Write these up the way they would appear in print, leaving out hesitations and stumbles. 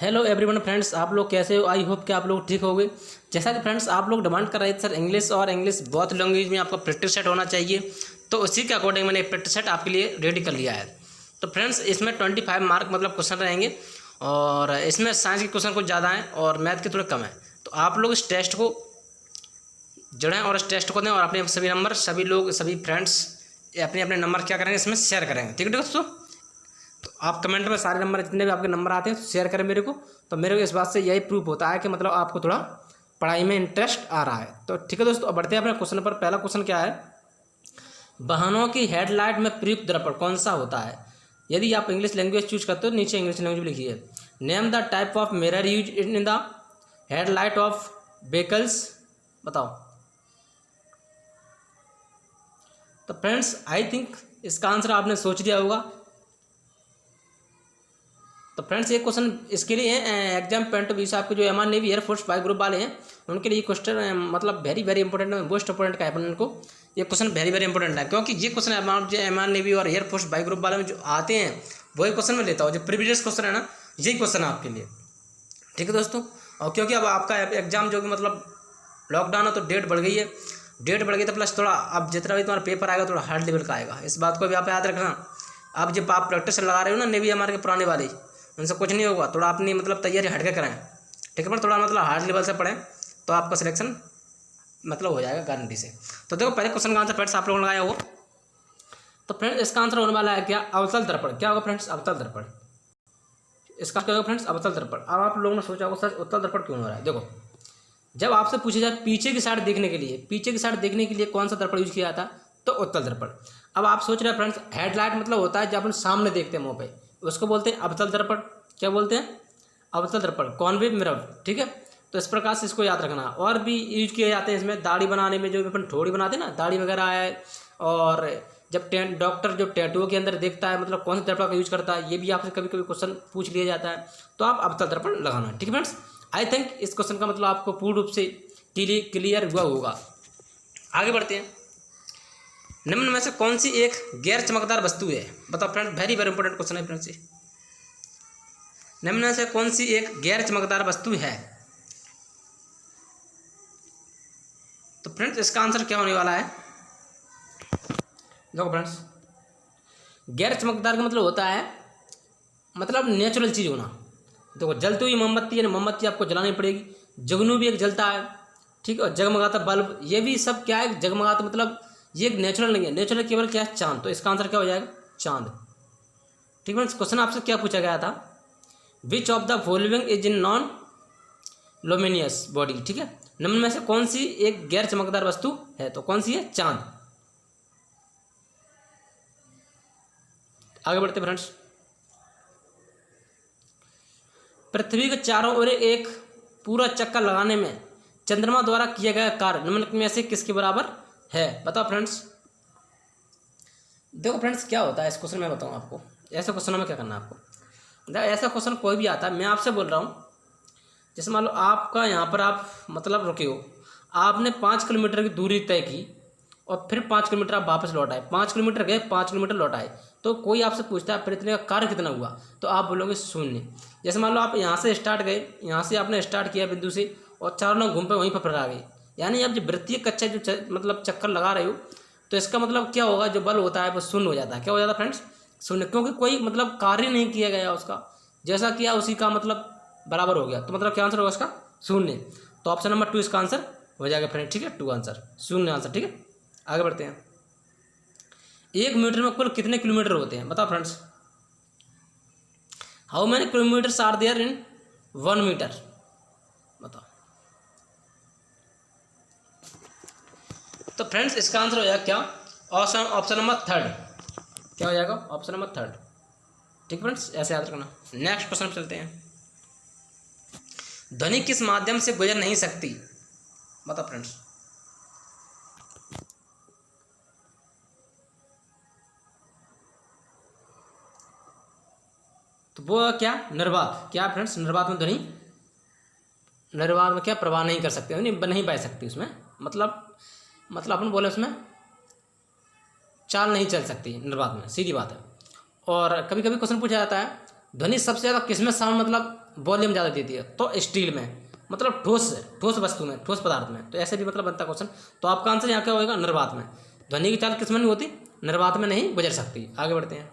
Hello everyone friends, आप लोग कैसे हो? आई होप कि आप लोग ठीक होंगे। जैसा कि फ्रेंड्स आप लोग डिमांड कर रहे थे सर इंग्लिश और इंग्लिश बहुत लैंग्वेज में आपका प्रैक्टिस सेट होना चाहिए, तो उसी के अकॉर्डिंग मैंने एक प्रैक्टिस सेट आपके लिए रेडी कर लिया है। तो फ्रेंड्स इसमें 25 मार्क मतलब क्वेश्चन रहेंगे और इसमें साइंस के क्वेश्चन कुछ ज़्यादा हैं और मैथ के थोड़े कम हैं। तो आप लोग इस टेस्ट को जुड़ें और इस टेस्ट को दें और अपने सभी नंबर सभी लोग सभी फ्रेंड्स अपने अपने नंबर क्या करेंगे इसमें शेयर करेंगे। ठीक है दोस्तों, तो आप कमेंट में सारे नंबर जितने भी आपके नंबर आते हैं शेयर करें मेरे को। तो मेरे को इस बात से यही प्रूफ होता है कि मतलब आपको थोड़ा पढ़ाई में इंटरेस्ट आ रहा है। तो ठीक है दोस्तों, अब बढ़ते हैं अपने क्वेश्चन पर। पहला क्वेश्चन क्या है, वाहनों की हेडलाइट में प्रयुक्त दर्पण कौन सा होता है? यदि आप इंग्लिश लैंग्वेज चूज करते हो नीचे इंग्लिश लैंग्वेज लिखिए। Name the type of mirror use in the headlight of vehicles, बताओ। तो फ्रेंड्स आई थिंक इसका आंसर आपने सोच लिया होगा। तो फ्रेंड्स ये क्वेश्चन इसके लिए है एग्जाम पॉइंट ऑफ व्यू से, आपके जो एमआर नेवी एयरफोर्स 5 ग्रुप वाले हैं उनके लिए क्वेश्चन मतलब वेरी वेरी इंपॉर्टेंट है, मोस्ट इंपॉर्टेंट का है उनको। ये क्वेश्चन वेरी वेरी इंपॉर्टेंट है क्योंकि ये क्वेश्चन जो एमआर नेवी और एयरफोर्स 5 ग्रुप वाले में जो आते हैं वही क्वेश्चन में लेता हूँ। जो प्रीवियस क्वेश्चन है ना, यही क्वेश्चन है आपके लिए। ठीक है दोस्तों, और क्योंकि अब आपका एग्जाम जो कि मतलब लॉकडाउन है तो डेट बढ़ गई है, डेट बढ़ गई तो प्लस थोड़ा अब जितना भी तुम्हारा पेपर आएगा थोड़ा हार्ड लेवल का आएगा। इस बात को भी आप याद रखना। अब जब आप प्रैक्टिस लगा रहे हो ना नेवी हमारे के पुराने वाले, उनसे कुछ नहीं होगा, थोड़ा अपनी मतलब तैयारी हट के करें। ठीक है, पर थोड़ा मतलब हार्ड लेवल से पढ़ें तो आपका सिलेक्शन मतलब हो जाएगा गारंटी से। तो देखो पहले क्वेश्चन का आंसर फ्रेंड्स आप लोगों ने लगाया हो, तो फ्रेंड्स इसका आंसर होने वाला है क्या? अवतल दर्पण। क्या होगा फ्रेंड्स? अवतल दर्पण। इसका क्या होगा फ्रेंड्स? अवतल दर्पण। अब आप लोगों ने सोचा होगा सर अवतल दर्पण क्यों हो रहा है? देखो जब आपसे पूछा जाए पीछे की साइड देखने के लिए, पीछे की साइड देखने के लिए कौन सा दर्पण यूज किया जाता? तो उत्तल दर्पण। अब आप सोच रहे हैं फ्रेंड्स हेडलाइट मतलब होता है जब अपन सामने देखते हैं मुंह पे, उसको बोलते हैं अवतल दर्पण। क्या बोलते हैं? अवतल दर्पण, कॉन्वेव मिरर। ठीक है, तो इस प्रकार से इसको याद रखना। और भी यूज किए जाते हैं इसमें दाढ़ी बनाने में, जो अपन ठोड़ी बनाते हैं ना, दाढ़ी वगैरह है। और जब डॉक्टर जो टैटू के अंदर देखता है मतलब कौन सा दर्पण का यूज करता है, ये भी आपसे कभी कभी क्वेश्चन पूछ लिया जाता है। तो आप अवतल दर्पण लगाना। ठीक है फ्रेंड्स, आई थिंक इस क्वेश्चन का मतलब आपको पूर्ण रूप से क्लियर हुआ होगा। आगे बढ़ते हैं। निम्न में से कौन सी एक गैर चमकदार वस्तु है? बताओ friends, very very important question है फ्रेंड्स। निम्न में से कौन सी एक गैर चमकदार वस्तु है? तो फ्रेंड्स इसका आंसर क्या होने वाला है? देखो फ्रेंड्स, गैर चमकदार का मतलब होता है मतलब नेचुरल चीज़ होना। देखो जलती हुई मोमबत्ती है ना, मोमबत्ती आपको जलानी पड़ेगी। जुगनू भी एक जलता है, ठीक है, और जगमगाता बल्ब, ये भी सब क्या है? जगमगाता, मतलब ये एक नेचुरल नहीं है। नेचुरल केवल क्या है? चांद। तो इसका आंसर क्या हो जाएगा? चांद। ठीक है, क्वेश्चन आपसे क्या पूछा गया था? Which of the following is in non luminous body. ठीक है, निम्न में से कौन सी एक गैर चमकदार वस्तु है? तो कौन सी है? चांद। आगे बढ़ते फ्रेंड्स। पृथ्वी के चारों ओर एक पूरा चक्कर लगाने में चंद्रमा द्वारा किया गया कार्य निम्नलिखित में से किसके बराबर है? बताओ फ्रेंड्स। देखो फ्रेंड्स क्या होता है इस क्वेश्चन में बताऊँ आपको। ऐसे क्वेश्चनों में क्या करना है आपको? देखो ऐसा क्वेश्चन कोई भी आता है, मैं आपसे बोल रहा हूँ, जैसे मान लो आपका यहाँ पर आप मतलब रुके हो, आपने 5 किलोमीटर की दूरी तय की और फिर 5 किलोमीटर आप वापस लौट आए, 5 किलोमीटर गए 5 किलोमीटर लौट आए, तो कोई आपसे पूछता है फिर इतने का कार्य कितना हुआ? तो आप बोलोगे 0। जैसे मान लो आप यहाँ से स्टार्ट गए, यहाँ से आपने स्टार्ट किया बिंदु से और चारों लोग घूम पे वहीं पर फिर आ गए, यानी आप जो वृत्तीय कक्षा जो मतलब चक्कर लगा रहे हो, तो इसका मतलब क्या होगा? जो बल होता है वो 0 हो जाता है। क्या हो जाता है फ्रेंड्स? 0, क्योंकि कोई मतलब कार्य नहीं किया गया उसका, जैसा किया उसी का मतलब बराबर हो गया। तो मतलब क्या आंसर होगा इसका? 0। तो ऑप्शन नंबर 2 इसका आंसर हो जाएगा फ्रेंड। ठीक है, 2 आंसर, 0 आंसर। ठीक है, आगे बढ़ते हैं। 1 मीटर में कुल कितने किलोमीटर होते हैं? बताओ friends. How many kilometres are there in 1 metre? बताओ। तो फ्रेंड्स इसका आंसर हो जाएगा क्या? Option number 3। क्या हो जाएगा? Option number 3। ठीक फ्रेंड्स, ऐसे याद रखना। नेक्स्ट क्वेश्चन पर चलते हैं। ध्वनि किस माध्यम से गुजर नहीं सकती? बताओ फ्रेंड्स। तो वो क्या? निर्वात। क्या फ्रेंड्स? निर्वात में ध्वनि, निर्वात में क्या प्रवाह नहीं कर सकते, नहीं बह सकती उसमें, मतलब अपन बोले उसमें चाल नहीं चल सकती निर्वात में, सीधी बात है। और कभी कभी क्वेश्चन पूछा जाता है ध्वनि सबसे ज़्यादा किस में साउंड मतलब वॉल्यूम ज़्यादा देती है, तो स्टील में, मतलब ठोस वस्तु में, ठोस पदार्थ में। तो ऐसे भी मतलब बनता क्वेश्चन। तो आपका आंसर यहाँ क्या होगा, निर्वात में। ध्वनि की चाल किस में नहीं होती, निर्वात में नहीं गुजर सकती। आगे बढ़ते हैं।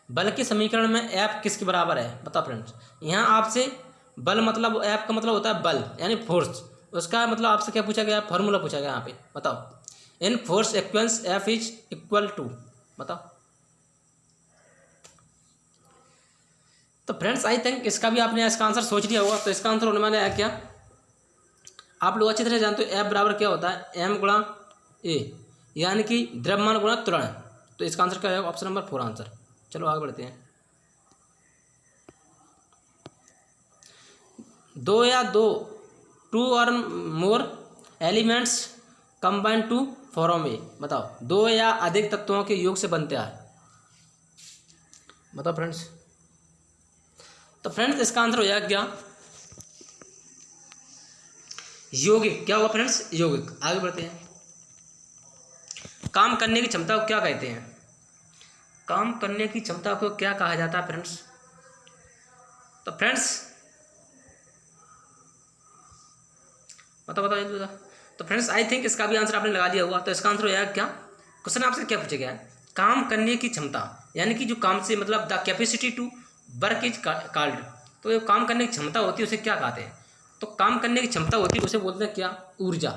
बल के समीकरण में एफ किसके बराबर है, बताओ फ्रेंड्स। यहाँ आपसे बल मतलब एफ का मतलब होता है बल यानी फोर्स, उसका मतलब आपसे क्या पूछा गया, फॉर्मूला पूछा गया यहाँ पे। बताओ in force equations F is equal to, बताओ। तो फ्रेंड्स आई थिंक इसका भी आपने इसका आंसर सोच लिया होगा। तो इसका आंसर होने वाला है क्या, आप लोग अच्छी तरह जानते हो एफ बराबर क्या होता है, एम गुणा ए, यानी कि द्रव्यमान गुणा त्वरण। तो इसका आंसर क्या है, ऑप्शन नंबर 4 आंसर। चलो आगे बढ़ते हैं। दो या दो, टू और more elements combine to form a, बताओ दो या अधिक तत्वों के योग से बनते हैं, बताओ फ्रेंड्स। तो फ्रेंड्स इसका आंसर हो जाएगा क्या, यौगिक। क्या होगा फ्रेंड्स, यौगिक। आगे बढ़ते हैं। काम करने की क्षमता को क्या कहते हैं, काम करने की क्षमता को क्या कहा जाता है फ्रेंड्स। तो फ्रेंड्स बताओ। तो फ्रेंड्स आई थिंक इसका भी आंसर आपने लगा लिया होगा। तो इसका आंसर हो जाएगा क्या, क्वेश्चन आपसे क्या पूछा गया है, काम करने की क्षमता, यानी कि जो काम से मतलब the capacity to work is called. तो जो काम करने की क्षमता होती है उसे क्या कहते हैं, तो काम करने की क्षमता होती है उसे बोलते हैं क्या, ऊर्जा।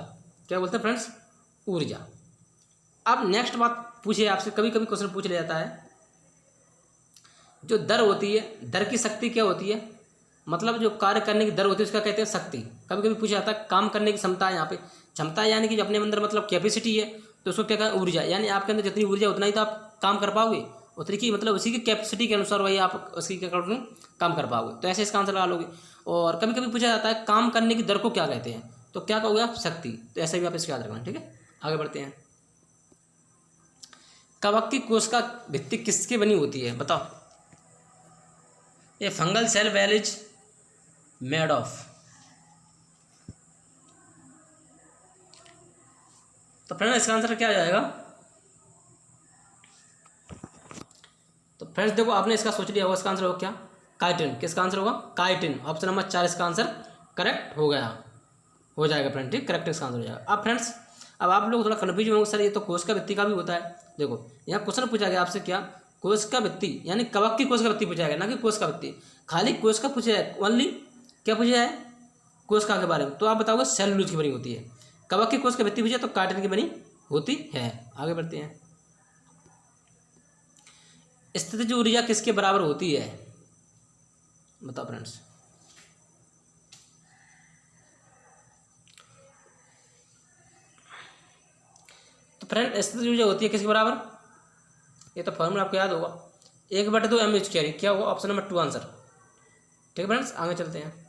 क्या बोलते हैं फ्रेंड्स, ऊर्जा। अब नेक्स्ट बात पूछिए आपसे, कभी कभी क्वेश्चन पूछ लिया जाता है, जो दर होती है, दर की शक्ति क्या होती है, मतलब जो कार्य करने की दर होती है उसका कहते हैं शक्ति। कभी कभी पूछा जाता है काम करने की क्षमता है, यहाँ पे क्षमता यानी कि जो अपने अंदर मतलब कैपेसिटी है, तो उसको क्या कहते हैं, ऊर्जा। यानी आपके अंदर जितनी ऊर्जा उतना ही तो आप काम कर पाओगे, उतनी की मतलब उसी की कैपेसिटी के अनुसार वही आप उसकी क्या करोगे, काम कर पाओगे। तो ऐसे इसका आंसर लगा लोगे। और कभी कभी पूछा जाता है काम करने की दर को क्या कहते हैं, तो क्या कहोगे आप, शक्ति। तो ऐसे भी आप इसको याद रखना, ठीक है। आगे बढ़ते हैं। कवक की कोशिका भित्ति किसकी बनी होती है, बताओ। ये fungal cell wall is made of. तो फ्रेंड्स इसका आंसर क्या आ जाएगा, तो फ्रेंड्स देखो आपने इसका सोच लिया होगा, इसका आंसर होगा क्या, काइटिन। किसका आंसर होगा, काइटिन। ऑप्शन नंबर 4 इसका आंसर करेक्ट हो गया, हो जाएगा फ्रेंड, ठीक, करेक्ट इसका आंसर हो जाएगा। अब फ्रेंड्स अब आप लोग थोड़ा कन्फ्यूज होंगे, सर ये तो कोशिका भित्ति का भी होता है। देखो यहाँ क्वेश्चन पूछा गया आपसे क्या, कोशिका भित्ति यानी कवक की कोशिका भित्ति पूछा गया, ना कि कोशिका भित्ति। खाली कोशिका पूछा है, ओनली क्या पूछा है, कोशिका के बारे में। तो आप बताओगे सेलुलोज की बनी होती है। कवक की कोशिका भित्ति पूछे तो काइटिन की बनी होती है। आगे बढ़ते हैं। स्थितिज ऊर्जा किसके बराबर होती है, बताओ फ्रेंड्स। तो फ्रेंड स्थितिज ऊर्जा होती है किसके बराबर, ये तो फॉर्मूला आपको याद होगा, 1/2 mh²। क्या होगा, ऑप्शन नंबर 2 आंसर, ठीक है फ्रेंड्स। आगे चलते हैं।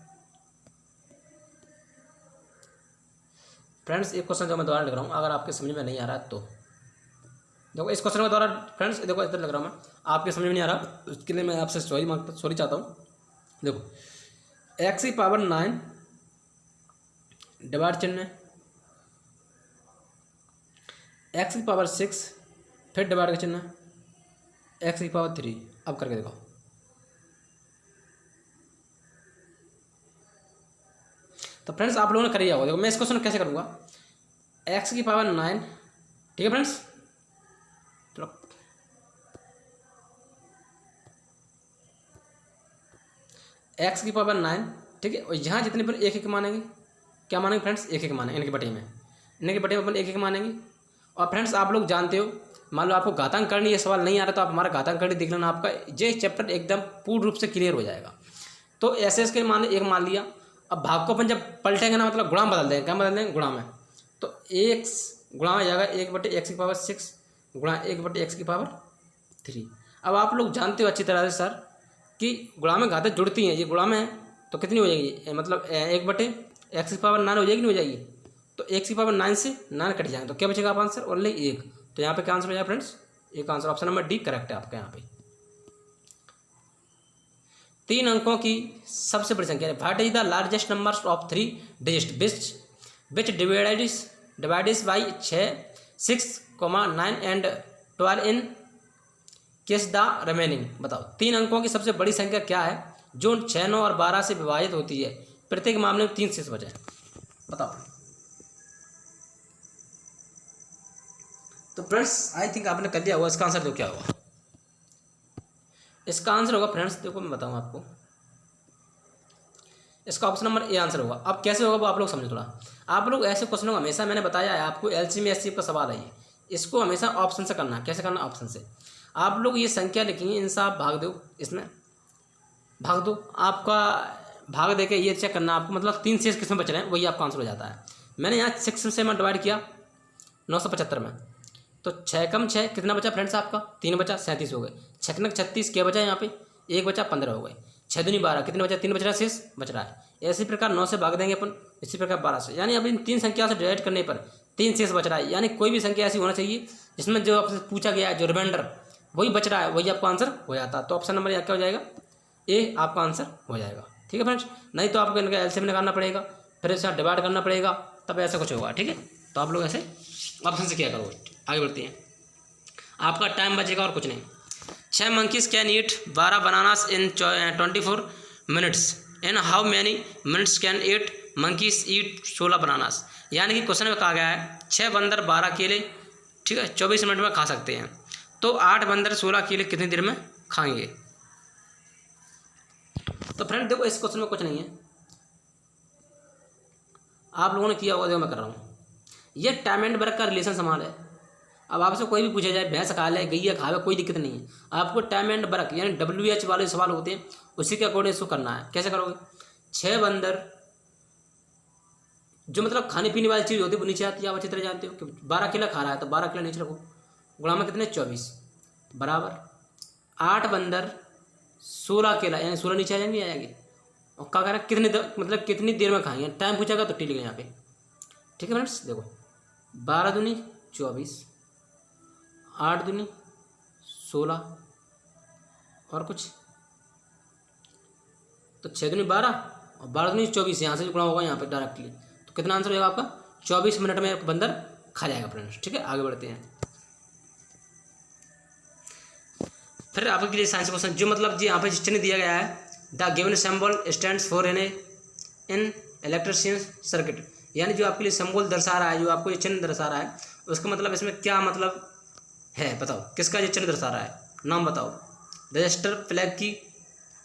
फ्रेंड्स एक क्वेश्चन जो मैं दोबारा लिख रहा हूँ, अगर आपके समझ में नहीं आ रहा है तो देखो, इस क्वेश्चन का द्वारा फ्रेंड्स देखो इधर लग रहा हूँ मैं, आपके समझ में नहीं आ रहा उसके लिए मैं आपसे सॉरी चाहता हूँ। देखो x⁹ 9 डिवाइड चिन्ह, x⁶ फिर डिवाइड का चिन्ह, x�3। अब करके देखो, तो फ्रेंड्स आप लोगों ने कर लिया होगा। देखो मैं इस क्वेश्चन कैसे करूँगा, x⁹ 9, ठीक है फ्रेंड्स। चलो x⁹ 9, ठीक है। और यहाँ जितने पर एक एक मानेंगे, क्या मानेंगे फ्रेंड्स, एक एक मानेंगे, इनके बटे में, इनके बटे में अपन एक एक मानेंगे। और फ्रेंड्स आप लोग जानते हो, मान लो आपको घातांक करनी ये सवाल नहीं आ रहा तो आप हमारा घातांक करनी देख लेना, आपका ये चैप्टर एकदम पूर्ण रूप से क्लियर हो जाएगा। तो ऐसे इसके मान एक मान लिया, अब भाग को अपन जब पलटेंगे ना, मतलब गुणा में बदल देंगे, क्या बदल देंगे, गुणा में। तो एक गुणा हो जाएगा 1/x⁶ गुणा 1/x⁴। अब आप लोग जानते हो अच्छी तरह से सर कि गुणा में घातें जुड़ती हैं, ये गुणा में है तो कितनी हो जाएगी, मतलब 1/x⁹ 9 हो जाएगी, नहीं हो जाएगी। तो x⁹ 9 से 9 कट जाएंगे, तो क्या बचेगा आप आंसर, ओनली 1। तो यहाँ पे क्या आंसर हो जाएगा फ्रेंड्स, एक answer, option number D correct है आपका। यहाँ पे 3 अंकों की सबसे बड़ी संख्या, what is the largest number of 3 digit which divides by 6, 9 and 12 in case the remaining. बताओ 3 अंकों की सबसे बड़ी संख्या क्या है जो 6, 9 और 12 से विभाजित होती है, प्रत्येक मामले में 3 शेष बचे। बताओ। तो फ्रेंड्स आई थिंक आपने कर दिया होगा। इसका आंसर देखो क्या होगा। इसका आंसर होगा फ्रेंड्स, देखो मैं बताऊँ आपको, इसका ऑप्शन नंबर ए आंसर होगा। अब कैसे होगा वो आप लोग समझो थोड़ा। आप लोग ऐसे क्वेश्चनों को हमेशा, मैंने बताया है आपको, एलसीएम एचसीएफ का सवाल है ये, इसको हमेशा ऑप्शन से करना है। कैसे करना? ऑप्शन से। आप लोग ये संख्या लिखेंगे, इनसे आप भाग दो, इसमें भाग दो, आपका भाग दे के ये चेक करना आपको, मतलब 3 शेष किसमें बच रहे हैं, वही आपका आंसर हो जाता है। मैंने यहाँ 6 से मैं डिवाइड किया 975 में, तो 6 कम 6 कितना बचा फ्रेंड्स आपका? 3 बचा, 37 हो गए। 6 नग 36 क्या बचा यहाँ पे? 1 बचा, 15 हो गए। 6 दूनी 12 कितने बचा? 3 बच रहा है, शेष बच रहा है। इसी प्रकार 9 से भाग देंगे अपन, इसी प्रकार 12 से, यानी अब इन 3 संख्या से डिवाइड करने पर 3 शेष बच रहा है। यानी कोई भी संख्या ऐसी होना चाहिए जिसमें जो आपसे पूछा गया है, जो रिमाइंडर वही बच रहा है, वही आपका आंसर हो जाता है। तो ऑप्शन नंबर यहाँ क्या हो जाएगा? ए आपका आंसर हो जाएगा। ठीक है फ्रेंड्स, नहीं तो आपको इनका एलसीएम निकालना पड़ेगा, फिर इसका डिवाइड करना पड़ेगा, तब ऐसा कुछ होगा। ठीक है, तो आप लोग ऐसे ऑप्शन से क्या करो। आगे बढ़ते हैं, आपका टाइम बचेगा और कुछ नहीं। 6 monkeys can eat 12 bananas in 24 minutes, in how many minutes can 8 monkeys eat 16 bananas. यानी कि क्वेश्चन में कहा गया है 6 बंदर 12 केले, ठीक है, 24 मिनट में खा सकते हैं, तो 8 बंदर 16 केले कितनी देर में खाएंगे। तो फ्रेंड देखो, इस क्वेश्चन में कुछ नहीं है, आप लोगों ने किया होगा, जो मैं कर रहा हूँ। ये टाइम एंड वर्क का रिलेशन सवाल है। अब आपसे कोई भी पूछा जाए, भैंस खा ले, गैया खा ले, कोई दिक्कत नहीं है। आपको टाइम एंड वर्क यानी WH वाले सवाल होते हैं, उसी के अकॉर्डिंग इसको करना है। कैसे करोगे? 6 बंदर, जो मतलब खाने पीने वाली चीज़ होती है वो नीचे आती है, आप अच्छी तरह जानते हो कि 12 केला खा रहा है, तो 12 केला नीचे रखो, गुणा में कितने? 24 बराबर 8 बंदर 16 केला, यानी 16 नीचे आ जाएंगे, आ जाएंगे। और क्या करें, मतलब कितनी देर में खाएंगे, टाइम पूछेगा तो टी लिखेंगे यहाँ पे। ठीक है फ्रेंड्स, देखो 12 दूनी 24, 8 दूनी 16 और कुछ, तो 6 दूनी 12 और 12 दूनी 24, यहाँ से गुणा होगा यहाँ पे डायरेक्टली, तो कितना आंसर होगा आपका? 24 मिनट में एक बंदर खा जाएगा फ्रेंड्स। ठीक है, आगे बढ़ते हैं। फिर आपके लिए साइंस क्वेश्चन, जो मतलब जी यहाँ पे चिन्ह दिया गया है, the given symbol stands for in electrician circuit, यानी जो आपके लिए सिंबल दर्शा रहा है, जो आपको ये चिन्ह दर्शा रहा है, उसका मतलब इसमें क्या मतलब है, बताओ किसका ये चिन्ह दर्शा रहा है, नाम बताओ। रजिस्टर, प्लग की,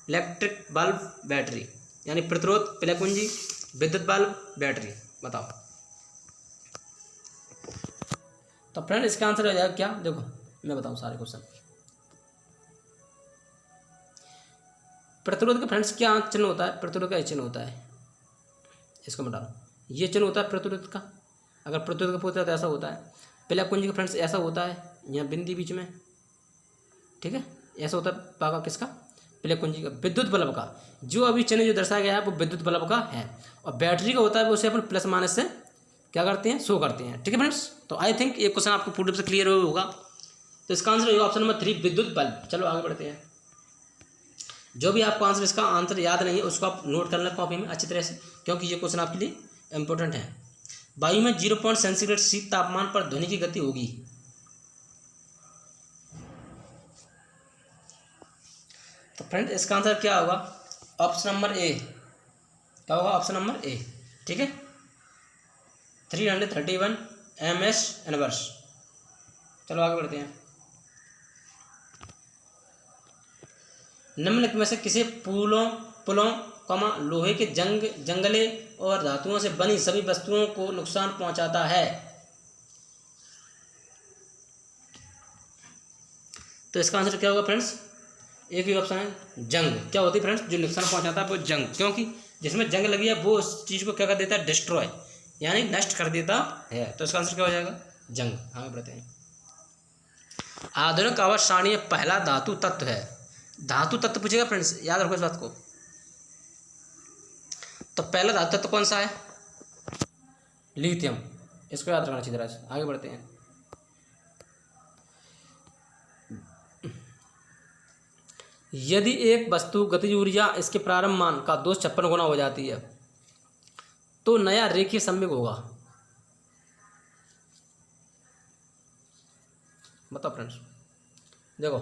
इलेक्ट्रिक बल्ब, बैटरी, यानी प्रतिरोध, प्लग कुंजी, विद्युत बल्ब, बैटरी, बताओ। तो फ्रेंड इसका आंसर हो जाएगा क्या? देखो मैं बताऊँ सारे क्वेश्चन। प्रतिरोध का फ्रेंड्स क्या चिन्ह होता है? प्रतिरोध का ये चिन्ह होता है, इसको मैं डालो, ये चिन्ह होता है प्रतिरोध का। अगर प्रतिरोध का पूछता है तो ऐसा होता है। प्लग कुंजी का फ्रेंड्स ऐसा होता है, यहाँ बिंदी बीच में, ठीक है, ऐसा होता है पागा किसका? प्लग कुंजी का। विद्युत बल्ब का जो अभी चिन्ह जो दर्शाया गया है वो विद्युत बल्ब का है, और बैटरी का होता है वो उसे अपन प्लस माइनस से क्या करते हैं, शो करते हैं। ठीक है फ्रेंड्स, तो आई थिंक ये क्वेश्चन आपको पूर्ण रूप से क्लियर होगा। तो इसका आंसर होगा ऑप्शन नंबर 3 विद्युत बल्ब। चलो आगे बढ़ते हैं। जो भी आपको आंसर, इसका आंसर याद नहीं है उसको आप नोट कर लें कॉपी में अच्छी तरह से, क्योंकि ये क्वेश्चन आपके लिए इंपॉर्टेंट है। वायु में 0 सेंटीग्रेड C तापमान पर ध्वनि की गति होगी। तो फ्रेंड इसका आंसर क्या होगा? Option number A. क्या होगा? Option number A. ठीक है, 331 ms इनवर्स। चलो आगे बढ़ते हैं। निम्नलिखित में से किसे पुलों लोहे के जंगले और धातुओं से बनी सभी वस्तुओं को नुकसान पहुंचाता है? तो इसका आंसर क्या होगा फ्रेंड्स? एक ही ऑप्शन है जंग। क्या होती है फ्रेंड्स? जो नुकसान पहुंचाता है वो जंग, क्योंकि जिसमें जंग लगी है वो उस चीज़ को क्या कर देता है? डिस्ट्रॉय, यानी नष्ट कर देता है। तो इसका आंसर क्या हो जाएगा? जंग। आगे बढ़ते हैं। आधुनिक आवर्त सारणी में पहला धातु तत्व है। धातु तत्व पूछेगा फ्रेंड्स, याद रखो इस बात को। तो पहला धातु तत्व कौन सा है? लिथियम। इसको याद रखना अच्छी तरह से। आगे बढ़ते हैं। यदि एक वस्तु गतिज ऊर्जा इसके प्रारंभ मान का 256 गुना हो जाती है तो नया रेखीय संवेग होगा। बताओ फ्रेंड्स, देखो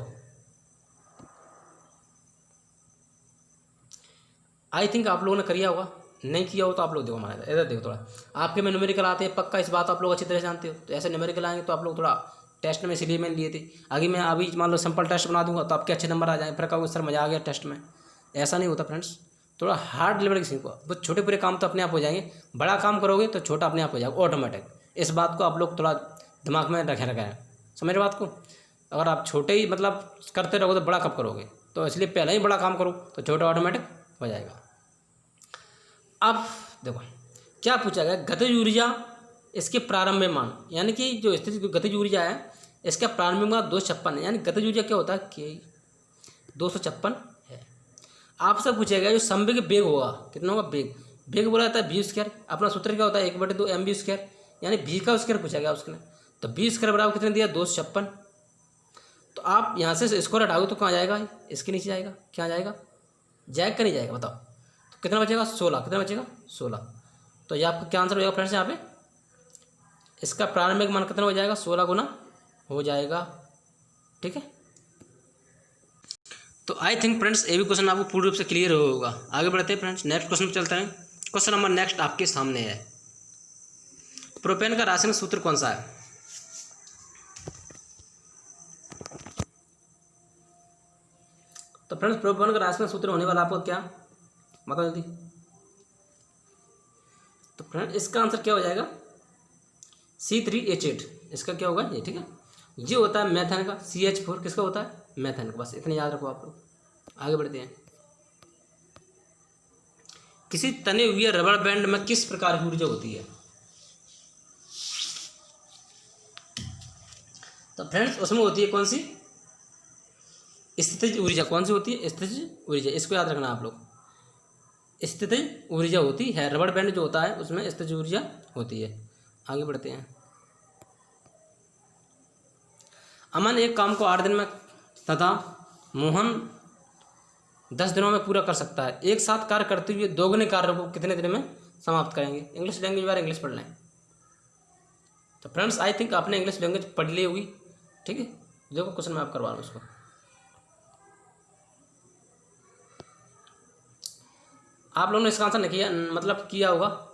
आई थिंक आप लोगों ने किया होगा, नहीं किया हो तो आप लोग देखो हमारा इधर देखो थोड़ा, आपके में न्यूमेरिकल आते हैं पक्का, इस बात आप लोग अच्छी तरह जानते हो। तो ऐसे न्यूमेरिकल आएंगे तो आप लोग थोड़ा टेस्ट में इसलिए मैंने लिए थे। आगे मैं अभी मान लो सिंपल टेस्ट बना दूंगा तो आपके अच्छे नंबर आ जाएंगे, फिर कहोगे सर मजा आ गया टेस्ट में। ऐसा नहीं होता फ्रेंड्स, थोड़ा हार्ड लेवल की सीखो। बस छोटे पूरे काम तो अपने आप हो जाएंगे, बड़ा काम करोगे तो छोटा अपने आप हो जाएगा ऑटोमेटिक। इस बात को आप लोग थोड़ा दिमाग में रखें, समझ रहे बात को। अगर आप छोटे ही मतलब करते रहोगे तो बड़ा कब करोगे, तो इसलिए पहले ही बड़ा काम करो तो छोटा ऑटोमेटिक हो जाएगा। अब देखो क्या पूछा गया, गतिज ऊर्जा इसके प्रारंभिक मान, यानी कि जो स्थिति गतिज ऊर्जा है इसका प्रारंभिक मान 256 है। यानी गतिज ऊर्जा क्या होता है कि 256 है। आपसे पूछा गया जो संवेग वेग होगा कितना होगा, वेग वेग बोला जाता है v²। अपना सूत्र क्या होता है 1/2 mv², यानी v का स्क्वायर पूछा गया उसने। तो v² बराबर कितने दिया 256। तो आप यहाँ से स्क्वायर हटाओगे तो कहाँ जाएगा, इसके नीचे जाएगा, क्या जाएगा, जाएगा नहीं जाएगा बताओ। तो कितना बचेगा 16, कितना बचेगा 16। तो ये आपका क्या आंसर हो जाएगा फ्रेंड्स, यहाँ पे इसका प्रारंभिक मान कितना हो जाएगा 16 गुना हो जाएगा, ठीक है। तो आई थिंक फ्रेंड्स ये भी क्वेश्चन आपको पूर्ण रूप से क्लियर होगा। आगे बढ़ते हैं फ्रेंड्स, नेक्स्ट क्वेश्चन पर चलते हैं। क्वेश्चन नंबर नेक्स्ट आपके सामने है, प्रोपेन का रासायनिक सूत्र कौन सा है। तो फ्रेंड्स प्रोपेन का रासायनिक सूत्र होने वाला आपको क्या बताओ जल्दी। तो फ्रेंड्स इसका आंसर क्या हो जाएगा C3H8, इसका क्या होगा ये, ठीक है। ये होता है मैथेन का, CH4 किसका होता है मैथेन का, बस इतने याद रखो आप लोग। आगे बढ़ते हैं, किसी तने हुए रबड़ बैंड में किस प्रकार की ऊर्जा होती है। तो फ्रेंड्स उसमें होती है कौन सी, स्थितिज ऊर्जा। कौन सी होती है स्थितिज ऊर्जा, इसको याद रखना आप लोग। स्थितिज ऊर्जा होती है, रबड़ बैंड जो होता है उसमें स्थितिज ऊर्जा होती है। आगे बढ़ते हैं, अमन एक काम को 8 दिन में तथा मोहन 10 दिनों में पूरा कर सकता है। एक साथ कार्य करते हुए दोगुने कार्य को कितने दिन में समाप्त करेंगे। इंग्लिश लैंग्वेज बार इंग्लिश पढ़ लें। तो फ्रेंड्स आई थिंक आपने इंग्लिश लैंग्वेज पढ़ ली होगी, ठीक है। देखो क्वेश्चन मैं आप करवा रहा हूँ उसको। आप लोगों ने इसका आंसर नहीं किया, मतलब किया होगा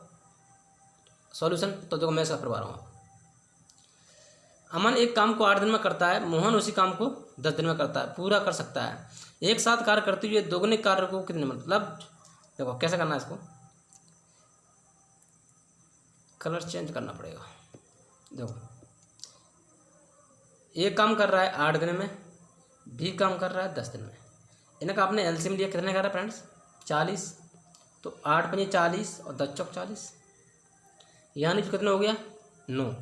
सॉल्यूशन, तो देखो मैं इसका करवा रहा हूँ। अमन एक काम को 8 दिन में करता है, मोहन उसी काम को 10 दिन में करता है, पूरा कर सकता है। एक साथ कार्य करते हुए दोगुने कार्य को कितने, मतलब देखो कैसे करना है इसको, कलर चेंज करना पड़ेगा। देखो एक काम कर रहा है 8 दिन में, भी काम कर रहा है 10 दिन में। इनका आपने एलसीएम लिया कितने का रहा है फ्रेंड्स 40। तो 8 पंजे 40 और 10 चौक 40, यानी कि कितना हो गया 9।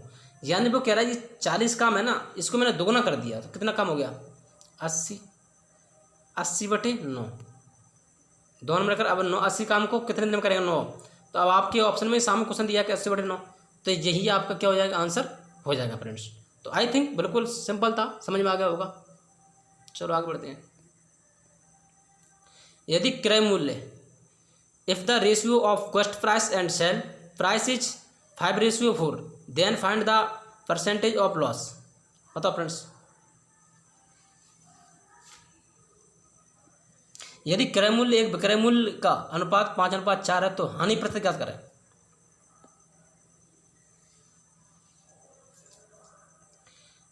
यानी वो कह रहा है ये 40 काम है ना, इसको मैंने दोगुना कर दिया तो कितना काम हो गया 80। 80/9 दोनों मिलकर अब 9 80 काम को कितने दिन में करेगा 9। तो अब आपके ऑप्शन में सामने क्वेश्चन दिया कि 80/9, तो यही आपका क्या हो जाएगा आंसर हो जाएगा फ्रेंड्स। तो आई थिंक बिल्कुल सिंपल था, समझ में आ गया होगा। चलो आगे बढ़ते हैं। यदि क्रय मूल्य if the ratio of cost price and sell price is 5:4 then find the percentage of loss. बताओ फ्रेंड्स, यदि क्रय मूल्य एक विक्रय मूल्य का अनुपात 5:4 है तो हानि प्रतिशत क्या करें।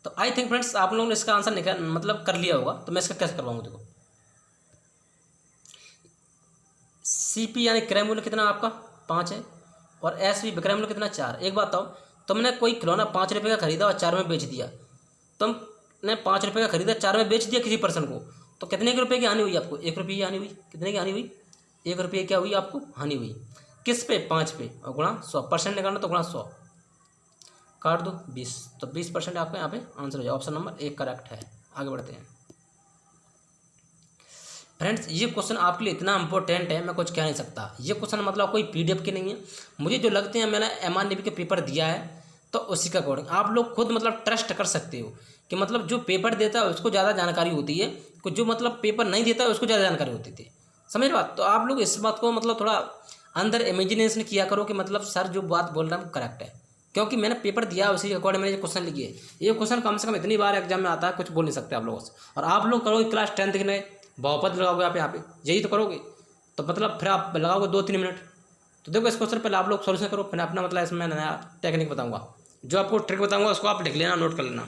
तो आई थिंक फ्रेंड्स आप लोगों ने इसका आंसर निकाल मतलब कर लिया होगा, तो मैं इसका कैसे करवाऊंगा। देखो CP यानी क्रय मूल्य कितना आपका 5 है और SV विक्रय मूल्य कितना 4। एक बात बताओ, तुमने कोई खिलौना 5 रुपये का खरीदा और 4 में बेच दिया, तुमने 5 रुपये का खरीदा 4 में बेच दिया किसी पर्सन को, तो कितने के रुपये की हानि हुई आपको 1 रुपये की हानि हुई। कितने की हानि हुई 1 रुपये क्या हुई आपको हानि हुई। किस पे 5 पे और गुणा 100, परसेंट निकालना तो गुणा 100 काट दो 20, तो 20% आपका यहाँ पे आंसर हो जाए। ऑप्शन नंबर 1 करेक्ट है। आगे बढ़ते हैं फ्रेंड्स, ये क्वेश्चन आपके लिए इतना इंपॉर्टेंट है मैं कुछ कह नहीं सकता। ये क्वेश्चन मतलब कोई PDF के नहीं है, मुझे जो लगते हैं मैंने MR के पेपर दिया है तो उसी का अकॉर्डिंग आप लोग खुद मतलब ट्रस्ट कर सकते हो कि मतलब जो पेपर देता है उसको ज़्यादा जानकारी होती है, कुछ जो मतलब पेपर नहीं देता है उसको ज़्यादा जानकारी होती थी, समझ बात। तो आप लोग इस बात को मतलब थोड़ा अंदर इमेजिनेशन किया करो कि मतलब सर जो बात बोल रहा है वो करेक्ट है, क्योंकि मैंने पेपर दिया उसी के अकॉर्डिंग मैंने ये क्वेश्चन लिखे। ये क्वेश्चन कम से कम इतनी बार एग्जाम में आता है, कुछ बोल नहीं सकते आप लोगों से। और आप लोग करोगे क्लास 10th के नए बहुपद लगाओगे आप यहाँ पे, यही तो करोगे, तो मतलब फिर आप लगाओगे 2-3 मिनट। तो देखो इस क्वेश्चन पहले आप लोग सोल्यूशन करो, फिर अपना मतलब इसमें नया टेक्निक बताऊँगा, जो आपको ट्रिक बताऊँगा उसको आप लिख लेना, नोट कर लेना।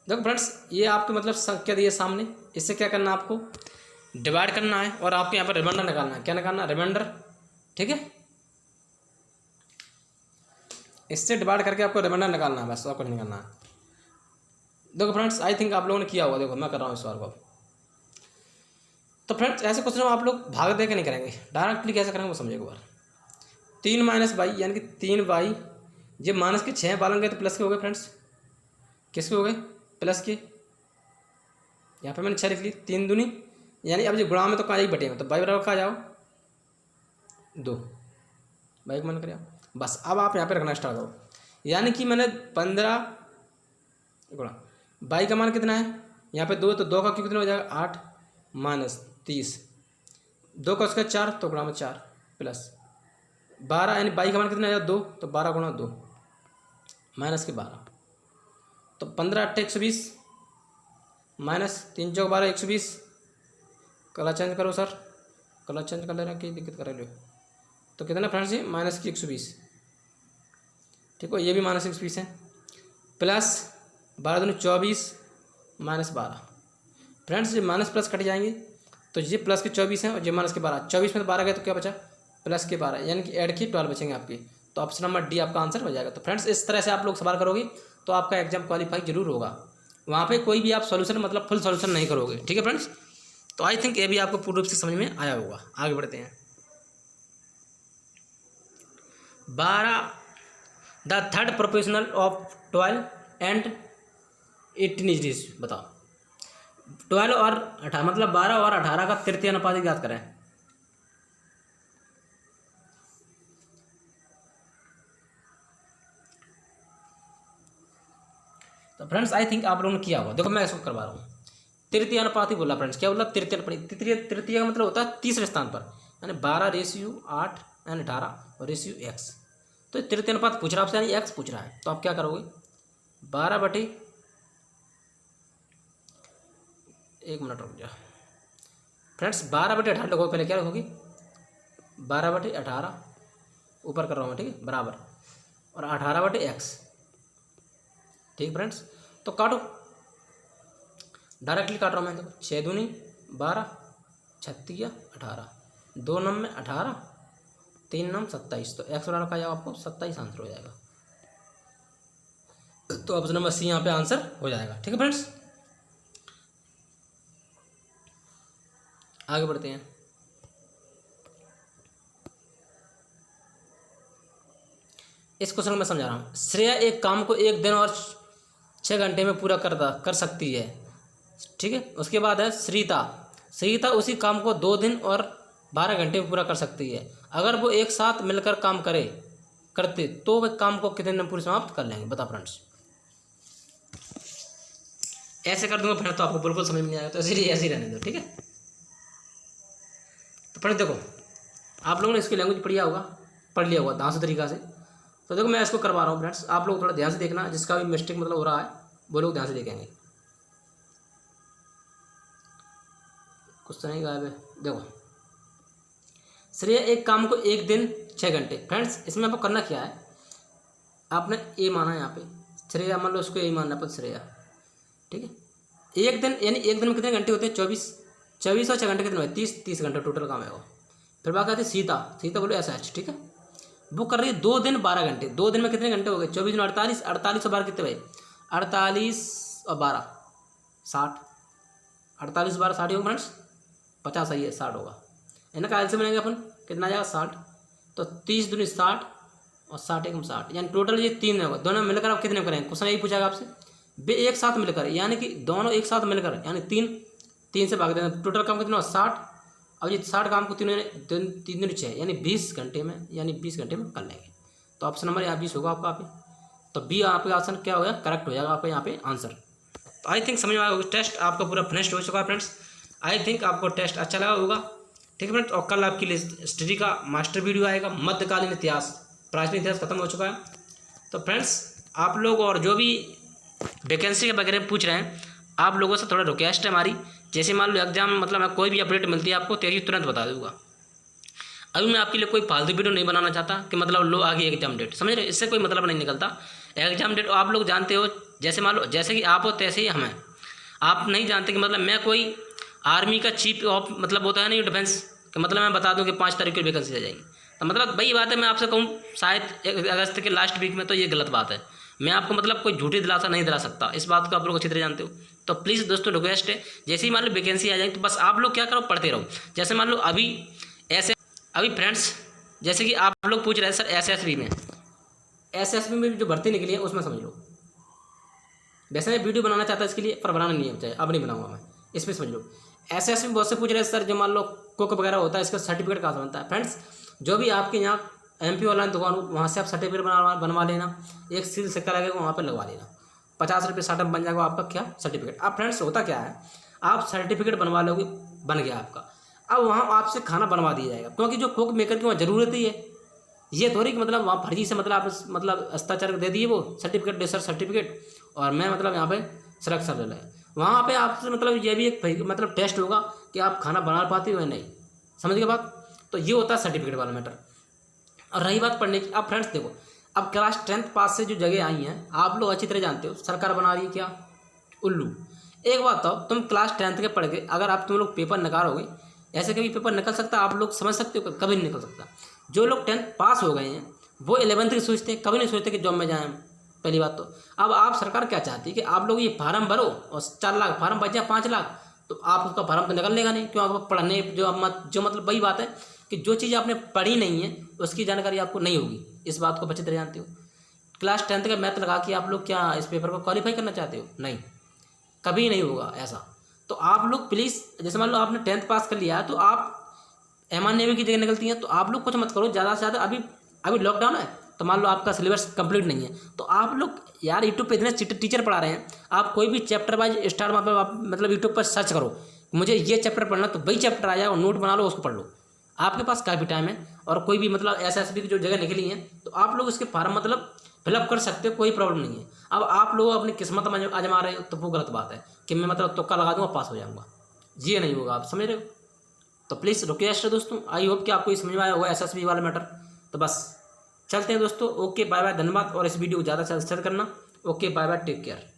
देखो फ्रेंड्स, ये आपके मतलब संख्या दी है सामने, इससे क्या करना है आपको डिवाइड करना है और आपके यहाँ पर रिमाइंडर निकालना है। क्या निकालना है? रिमाइंडर। ठीक है, इससे डिवाइड करके आपको रिमाइंडर निकालना है, बस और कुछ नहीं करना है। देखो फ्रेंड्स, आई थिंक आप लोगों ने किया होगा। देखो मैं कर रहा हूँ इस बार को। तो फ्रेंड्स ऐसे क्वेश्चन आप लोग भाग दे के नहीं करेंगे, डायरेक्टली कैसे करेंगे वो समझिए एक बार। 3 माइनस वाई यानी कि 3y, जब माइनस के 6 पालेंगे तो प्लस के हो गए फ्रेंड्स। किसके हो गए? प्लस के। यहाँ पे मैंने 6 लिख ली, 3 दूनी यानी अब जो गुणा में तो कहाँ ही बटे में, तो बाई बराबर कहाँ जाओ 2, बाई को मन करिए बस। अब आप यहाँ पे रखना स्टार्ट करो, यानी कि मैंने 15 गुणा बाई का मान कितना है यहाँ पे 2, तो 2 का क्यों कितना हो जाएगा 8 माइनस 30, 2 का उसका 4 तो गुणा में 4 प्लस 12 यानी बाई का मान कितना है 2, तो 12 गुणा 2 माइनस के 12, तो 15 8 120 माइनस 3 चौक 12 120। कलर चेंज करो सर, कलर चेंज कर ले रहे हैं, क्या दिक्कत कर रहे हो? तो कितना फ्रेंड्स ये माइनस की 120। ठीक है, ये भी माइनस 120 है, प्लस 12 दूनी 24 माइनस 12। फ्रेंड्स ये माइनस प्लस कट जाएंगे, तो ये प्लस के 24 हैं और ये माइनस के 12। 24 में तो 12 गए तो क्या बचा? प्लस के 12, यानी कि ऐड की 12 बचेंगे आपके। तो ऑप्शन नंबर डी आपका आंसर हो जाएगा। तो फ्रेंड्स इस तरह से आप लोग सवाल करोगे तो आपका एग्जाम क्वालिफाई जरूर होगा। वहाँ पे कोई भी आप सॉल्यूशन मतलब फुल सॉल्यूशन नहीं करोगे। ठीक है फ्रेंड्स, तो आई थिंक ये भी आपको पूर्ण रूप से समझ में आया होगा। आगे बढ़ते हैं। 12 the third proportional of 12 and 18 is, बताओ 12 और 18 मतलब 12 और 18 का तृतीय अनुपात याद करें। तो फ्रेंड्स आई थिंक आप लोगों ने किया होगा। देखो मैं इसको करवा रहा हूँ, तृतीय अनुपात ही बोला फ्रेंड्स। क्या बोला? तृतीय अनुपात। तृतीय का मतलब होता है तीसरे स्थान पर, यानी 12:8 यानी 18 और रेशियो x। तो तृतीय अनुपात पूछ रहा है आपसे, यानी x पूछ रहा है। तो आप क्या करोगे 12 बटे, एक मिनट रुक जाओ फ्रेंड्स, 12 बटे 18 लगोगे। पहले क्या रखोगे 12 बटे 18 ऊपर कर रहा हूँ मैं, ठीक है, बराबर, और 18 बटे x। ठीक फ्रेंड्स, तो काटो, डायरेक्टली काट रहा हूँ मैं। देखो 6 दूनी 12, 36 18, 2 नम में 18, 3 नम 27, तो x बराबर का जाएगा आपको 27 आंसर हो जाएगा। तो ऑप्शन नंबर सी यहाँ पे आंसर हो जाएगा। ठीक है फ्रेंड्स, आगे बढ़ते हैं। इस क्वेश्चन को मैं समझा रहा हूँ। श्रेया एक काम को 1 दिन और 6 घंटे में पूरा कर सकती है। ठीक है, उसके बाद है श्रीता उसी काम को 2 दिन और 12 घंटे में पूरा कर सकती है। अगर वो एक साथ मिलकर काम करते तो वे काम को कितने दिन पूरी समाप्त कर लेंगे? बता फ्रेंड्स। ऐसे कर दूंगा फिर तो आपको बिल्कुल समझ में नहीं आएगा, तो इसीलिए ऐसे ही रहने दो। ठीक है, तो फ्रेंड्स देखो आप लोगों ने इसकी लैंग्वेज पढ़ लिया होगा ध्यान से तरीका से। तो देखो मैं इसको करवा रहा हूँ फ्रेंड्स, आप लोग थोड़ा ध्यान से देखना, जिसका भी मिस्टेक मतलब हो रहा है वो लोग ध्यान से देखेंगे। कुछ तो नहीं गायब है। देखो श्रेया एक काम को 1 दिन 6 घंटे। फ्रेंड्स इसमें आपको करना क्या है, आपने ए माना यहाँ पे, श्रेया मान लो उसको ए मानना पर श्रेया। ठीक है, 1 दिन यानी 1 दिन में कितने घंटे होते हैं? 24 और 6 घंटे कितने हुए? 30 घंटे टोटल काम है वो। फिर बात आती है सीता बोलो SH। ठीक है, वो कर रही है 2 दिन 12 घंटे। 2 दिन में कितने घंटे हो गए? 24 में 48, 48 और 12 कितने भाई? 48 और 12 60, 48 12 60 होगा फ्रेंड्स, 50 सही है, 60 होगा। इन्हें का से बनेंगे अपन, कितना जाएगा 60, तो 30 दूनी 60 और 60 एकम 60, यानी टोटल ये 3 होगा। दोनों मिलकर आप कितने करेंगे? क्वेश्चन यही पूछाएगा आपसे, वे एक साथ मिलकर, यानी कि दोनों एक साथ मिलकर, यानी 3 से भाग देना, टोटल काम कितना? 60। अब ये 60 काम को 3 दिन 6 यानी 20 घंटे में, यानी 20 घंटे में कर लेंगे। तो ऑप्शन नंबर यहाँ 20 होगा आपका यहाँ पे। तो बी आपका ऑप्शन क्या होगा? करेक्ट हो जाएगा आपका यहाँ पे आंसर। तो आई थिंक समझ में आएगा। टेस्ट आपका पूरा फिनिश्ड हो चुका है फ्रेंड्स। आई थिंक आपको टेस्ट अच्छा लगा होगा। ठीक है फ्रेंड्स, और कल आपके लिए हिस्ट्री का मास्टर वीडियो आएगा, मध्यकालीन इतिहास, प्राचीन इतिहास खत्म हो चुका है। तो फ्रेंड्स आप लोग और जो भी वैकेंसी के बारे में पूछ रहे हैं, आप लोगों से थोड़ा रिक्वेस्ट है हमारी, जैसे मान लो एग्जाम मतलब कोई भी अपडेट मिलती है आपको तेजी तुरंत बता दूंगा। अभी मैं आपके लिए कोई फालतू वीडियो नहीं बनाना चाहता कि मतलब लो आगे एग्जाम डेट, समझ रहे, इससे कोई मतलब नहीं निकलता। एग्जाम डेट आप लोग जानते हो, जैसे मान लो जैसे कि आप हो तैसे ही हम हैं। आप नहीं जानते कि मतलब मैं कोई आर्मी का चीफ ऑफ मतलब होता है नहीं डिफेंस, कि मतलब मैं बता दूं कि 5 तारीख को वैकेंसी आ जाएगी, तो मतलब वही बात है। मैं आपसे कहूँ शायद अगस्त के लास्ट वीक में, तो ये गलत बात है। मैं आपको मतलब कोई झूठी दिलासा नहीं दिला सकता, इस बात को आप लोग अच्छी तरह जानते हो। तो प्लीज़ दोस्तों रिक्वेस्ट है, जैसे ही मान लो वैकेंसी आ जाएगी तो बस आप लोग क्या करो, पढ़ते रहो। जैसे मान लो अभी फ्रेंड्स, जैसे कि आप लोग पूछ रहे हैं सर एसएसबी में जो भर्ती निकली है उसमें समझ लो। वैसे मैं वीडियो बनाना चाहता इसके लिए, पर बनाना नहीं है चाहे, अब नहीं बनाऊंगा मैं, इसमें समझ लो। एसएसबी में बहुत से पूछ रहे हैं सर जो मान लो कुक वगैरह होता है इसका सर्टिफिकेट कहाँ से बनता है। फ्रेंड्स, जो भी आपके यहाँ एमपी ऑनलाइन दुकान हो वहाँ से आप सर्टिफिकेट बनवा लेना, एक सील सिक्का लगेगा वहाँ पर लगवा लेना, 50 रुपये स्टार्टअप बन जाएगा आपका क्या सर्टिफिकेट। अब फ्रेंड्स होता क्या है, आप सर्टिफिकेट बनवा लोगे, बन गया आपका। अब वहाँ आपसे खाना बनवा दिया जाएगा, क्योंकि जो कुक मेकर की वहाँ ज़रूरत ही है। ये थोड़ी कि मतलब वहाँ फर्जी से मतलब आप मतलब हस्ताक्षर दे दिए वो सर्टिफिकेट दे सर सर्टिफिकेट, और मैं मतलब यहाँ पे सिलेक्शन ले लें। वहाँ पे आपसे मतलब ये भी एक मतलब टेस्ट होगा कि आप खाना बना पाते हो या नहीं, समझ गए बात। तो ये होता है सर्टिफिकेट वाला मैटर। और रही बात पढ़ने की, अब फ्रेंड्स देखो, अब क्लास 10th पास से जो जगह आई हैं आप लोग अच्छी तरह जानते हो, सरकार बना रही है क्या, उल्लू। एक बात बताओ, तुम क्लास 10th के पढ़ के अगर आप तुम लोग पेपर निकालोगे, ऐसे कभी पेपर निकल सकता, आप लोग समझ सकते हो, कभी नहीं निकल सकता। जो लोग 10th पास हो गए हैं वो 11th की सोचते हैं, कभी नहीं सोचते कि जॉब में जाएं। पहली बात तो अब आप सरकार क्या चाहती है कि आप लोग ये फार्म भरो और 4 लाख फार्म बच जाए 5 लाख, तो आप उसका फार्म तो निकल लेगा नहीं, क्यों आप पढ़ने जो मतलब वही बात है कि जो चीज़ आपने पढ़ी नहीं है उसकी जानकारी आपको नहीं होगी, इस बात को अच्छी तरह जानते हो। क्लास 10th का मैथ लगा के आप लोग क्या इस पेपर को क्वालिफाई करना चाहते हो, नहीं, कभी नहीं होगा ऐसा। तो आप लोग प्लीज़, जैसे मान लो आपने 10th पास कर लिया है तो आप एमआर नेवी की जगह निकलती हैं, तो आप लोग कुछ मत करो ज़्यादा से ज़्यादा। अभी लॉकडाउन है तो मान लो आपका सिलेबस कंप्लीट नहीं है, तो आप लोग यार यूट्यूब पे इतने टीचर पढ़ा रहे हैं, आप कोई भी चैप्टर वाइज स्टार्ट वहाँ पे आप मतलब यूट्यूब पर सर्च करो, मुझे ये चैप्टर पढ़ना, तो वही चैप्टर आ जाए और नोट बना लो, उसको पढ़ लो। आपके पास काफ़ी टाइम है। और कोई भी मतलब एसएसबी की जो जगह निकली है तो आप लोग उसके फार्म मतलब फिलअप कर सकते हो, कोई प्रॉब्लम नहीं है। अब आप लोग अपनी किस्मत आजमा रहे हो तो वो गलत बात है कि मैं मतलब तुक्का लगा दूँगा पास हो जाऊँगा, ये नहीं होगा, आप समझ रहे हो। तो प्लीज़ रिक्वेस्ट है दोस्तों, आई होप कि आपको ये समझ में आया होगा एसएसबी वाला मैटर। तो बस चलते हैं दोस्तों, ओके बाय बाय, धन्यवाद। और इस वीडियो को ज़्यादा से ज़्यादा शेयर करना। Okay bye bye, take care.